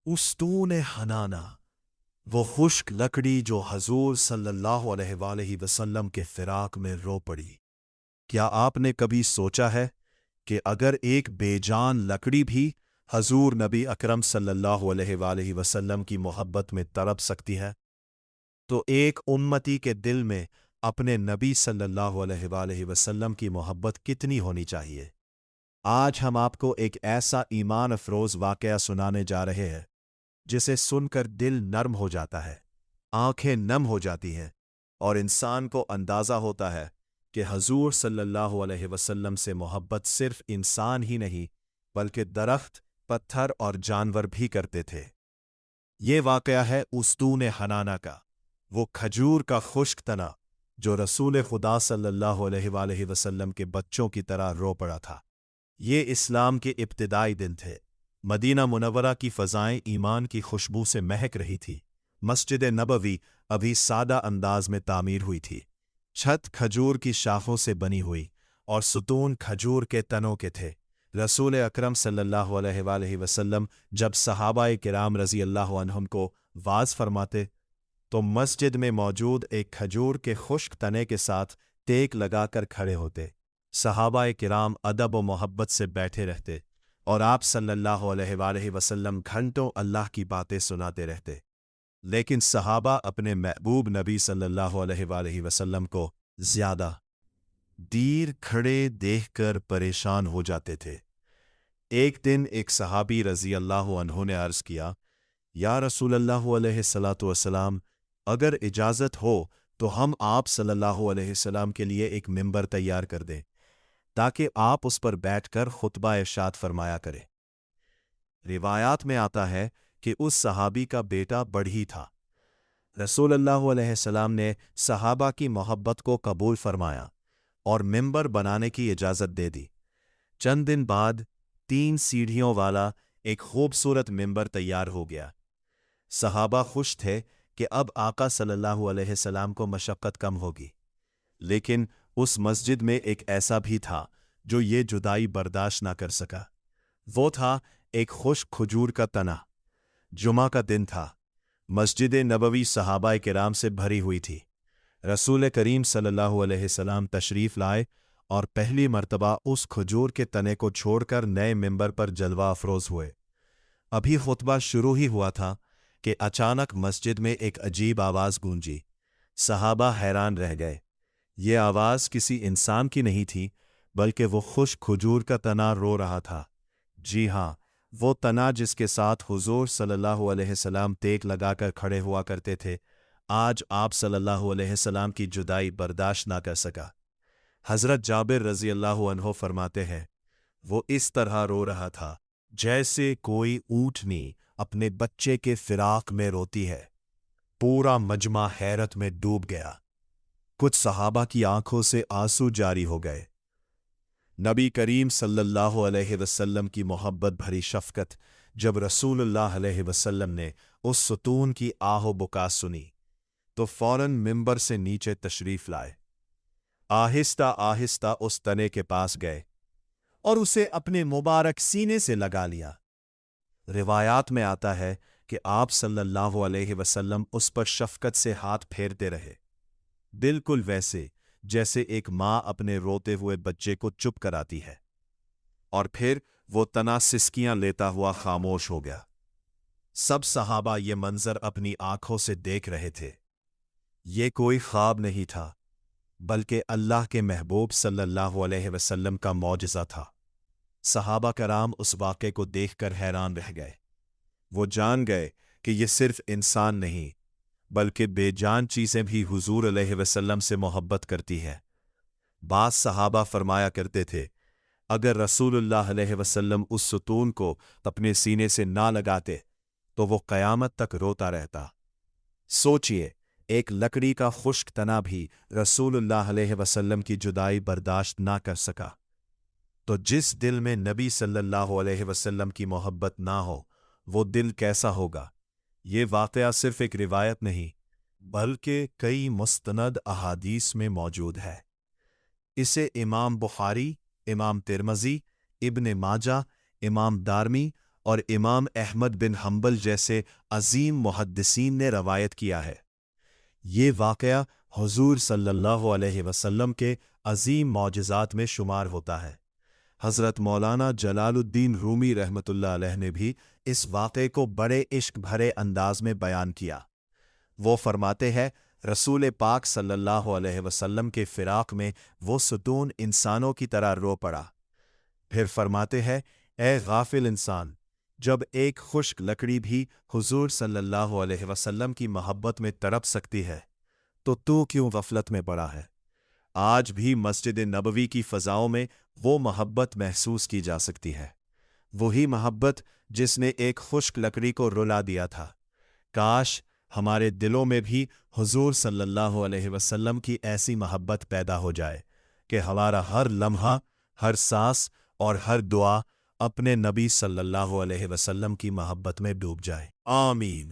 उस्तून हनाना, वो खुश्क लकड़ी जो हजूर सल्लल्लाहु अलैहि वसल्लम के फिराक में रो पड़ी। क्या आपने कभी सोचा है कि अगर एक बेजान लकड़ी भी हजूर नबी अकरम सल्लल्लाहु अलैहि वसल्लम की मोहब्बत में तड़प सकती है, तो एक उम्मती के दिल में अपने नबी सल्लल्लाहु अलैहि वसल्लम की मोहब्बत कितनी होनी चाहिए। आज हम आपको एक ऐसा ईमान अफरोज वाकया सुनाने जा रहे हैं जिसे सुनकर दिल नर्म हो जाता है, आंखें नम हो जाती हैं और इंसान को अंदाज़ा होता है कि हजूर सल्लल्लाहु अलैहि वसल्लम से मोहब्बत सिर्फ इंसान ही नहीं बल्कि दरख्त, पत्थर और जानवर भी करते थे। ये वाकया है उस्तून हनाना का, वो खजूर का खुश्क तना जो रसूल खुदा सल्लल्लाहु अलैहि वसल्लम के बच्चों की तरह रो पड़ा था। ये इस्लाम के इब्तिदाई दिन थे। मदीना मुनव्वरा की फ़ज़ाएं ईमान की खुशबू से महक रही थी। मस्जिद नबवी अभी सादा अंदाज में तामीर हुई थी। छत खजूर की शाखों से बनी हुई और सुतून खजूर के तनों के थे। रसूल अकरम सल्लल्लाहु अलैहि वसल्लम जब सहाबाए किराम रज़ी अल्लाह अन्हुम को वाज फरमाते तो मस्जिद में मौजूद एक खजूर के खुश्क तने के साथ टेक लगाकर खड़े होते। सहाबाए किराम अदब व मोहब्बत से बैठे रहते और आप सल्लल्लाहु अलैहि वसल्लम घंटों अल्लाह की बातें सुनाते रहते। लेकिन सहाबा अपने महबूब नबी सल्लल्लाहु अलैहि वसल्लम को ज्यादा देर खड़े देखकर परेशान हो जाते थे। एक दिन एक सहाबी रज़ी अल्लाह अन्हु ने अर्ज़ किया, या रसूलल्लाह अलैहिस्सलातु वस्सलाम, अगर इजाज़त हो तो हम आप सल्लल्लाहु अलैहि वसल्लम के लिए एक मिंबर तैयार कर दें ताकि आप उस पर बैठकर खुतबा इरशाद फरमाया करें। रिवायात में आता है कि उस सहाबी का बेटा बढ़ी था। रसूलुल्लाह अलैहि सलाम ने सहाबा की मोहब्बत को कबूल फरमाया और मिंबर बनाने की इजाज़त दे दी। चंद दिन बाद 3 सीढ़ियों वाला एक खूबसूरत मिंबर तैयार हो गया। सहाबा खुश थे कि अब आका सल्लल्लाहु अलैहि सलाम को मशक्क़त कम होगी। लेकिन उस मस्जिद में एक ऐसा भी था जो ये जुदाई बर्दाश्त ना कर सका। वो था एक खुश्क खजूर का तना। जुमा का दिन था। मस्जिद नबवी सहाबाए किराम से भरी हुई थी। रसूल करीम सल्लल्लाहु अलैहि सलाम तशरीफ़ लाए और पहली मर्तबा उस खजूर के तने को छोड़कर नए मिंबर पर जलवा अफरोज हुए। अभी खुतबा शुरू ही हुआ था कि अचानक मस्जिद में एक अजीब आवाज़ गूंजी। सहाबा हैरान रह गए। ये आवाज़ किसी इंसान की नहीं थी बल्कि वो खुश्क खजूर का तना रो रहा था। जी हाँ, वो तना जिसके साथ हुजूर सल्लल्लाहु अलैहि सलाम टेक लगाकर खड़े हुआ करते थे, आज आप सल्लल्लाहु अलैहि सलाम की जुदाई बर्दाश्त ना कर सका। हज़रत जाबिर रज़ी अल्लाहु अन्हो फरमाते हैं, वो इस तरह रो रहा था जैसे कोई ऊँटनी अपने बच्चे के फिराक में रोती है। पूरा मजमा हैरत में डूब गया। कुछ सहाबा की आंखों से आंसू जारी हो गए। नबी करीम सल्लल्लाहु अलैहि वसल्लम की मोहब्बत भरी शफ़क़त जब रसूलुल्लाह अलैहि वसल्लम ने उस सुतून की आहो बुका सुनी तो फ़ौरन मिंबर से नीचे तशरीफ़ लाए। आहिस्ता आहिस्ता उस तने के पास गए और उसे अपने मुबारक सीने से लगा लिया। रिवायात में आता है कि आप सल्लल्लाहु अलैहि वसल्लम उस पर शफ़क़त से हाथ फेरते रहे, बिल्कुल वैसे जैसे एक माँ अपने रोते हुए बच्चे को चुप कराती है। और फिर वो तना सिसकियां लेता हुआ खामोश हो गया। सब सहाबा ये मंजर अपनी आंखों से देख रहे थे। ये कोई ख्वाब नहीं था बल्कि अल्लाह के महबूब सल्लल्लाहु अलैहि वसल्लम का मौजज़ा था। सहाबा कराम उस वाक़े को देखकर हैरान रह गए। वो जान गए कि ये सिर्फ इंसान नहीं बल्कि बेजान चीज़ें भी हुजूर अलैहि वसल्लम से मोहब्बत करती है। बास सहाबा फरमाया करते थे, अगर रसूलुल्लाह अलैहि वसल्लम उस सुतून को अपने सीने से ना लगाते तो वो क़यामत तक रोता रहता। सोचिए, एक लकड़ी का खुश्क तना भी रसूलुल्लाह अलैहि वसल्लम की जुदाई बर्दाश्त ना कर सका। तो जिस दिल में नबी सल्लल्लाहु अलैहि वसल्लम की मोहब्बत ना हो, वो दिल कैसा होगा? ये वाक़या सिर्फ एक रिवायत नहीं बल्कि कई मुस्तनद अहादीस में मौजूद है। इसे इमाम बुखारी, इमाम तिरमज़ी, इब्न माजा, इमाम दारमी اور امام احمد بن حنبل جیسے عظیم محدثین نے روایت کیا ہے۔ یہ واقعہ حضور صلی اللہ علیہ وسلم کے عظیم معجزات میں شمار ہوتا ہے۔ حضرت مولانا جلال الدین رومی رحمۃ اللہ علیہ نے بھی اس واقعے کو بڑے عشق بھرے انداز میں بیان کیا۔ وہ فرماتے ہیں، رسول پاک صلی اللہ علیہ وسلم کے فراق میں وہ ستون انسانوں کی طرح رو پڑا۔ پھر فرماتے ہیں، اے غافل انسان، جب ایک خشک لکڑی بھی حضور صلی اللہ علیہ وسلم کی محبت میں تڑپ سکتی ہے تو کیوں غفلت میں پڑا ہے؟ آج بھی مسجد نبوی کی فضاؤں میں وہ محبت محسوس کی جا سکتی ہے، وہی محبت جس نے ایک خشک لکڑی کو رلا دیا تھا۔ کاش ہمارے دلوں میں بھی حضور صلی اللہ علیہ وسلم کی ایسی محبت پیدا ہو جائے کہ ہمارا ہر لمحہ، ہر سانس اور ہر دعا اپنے نبی صلی اللہ علیہ وسلم کی محبت میں ڈوب جائے۔ آمین۔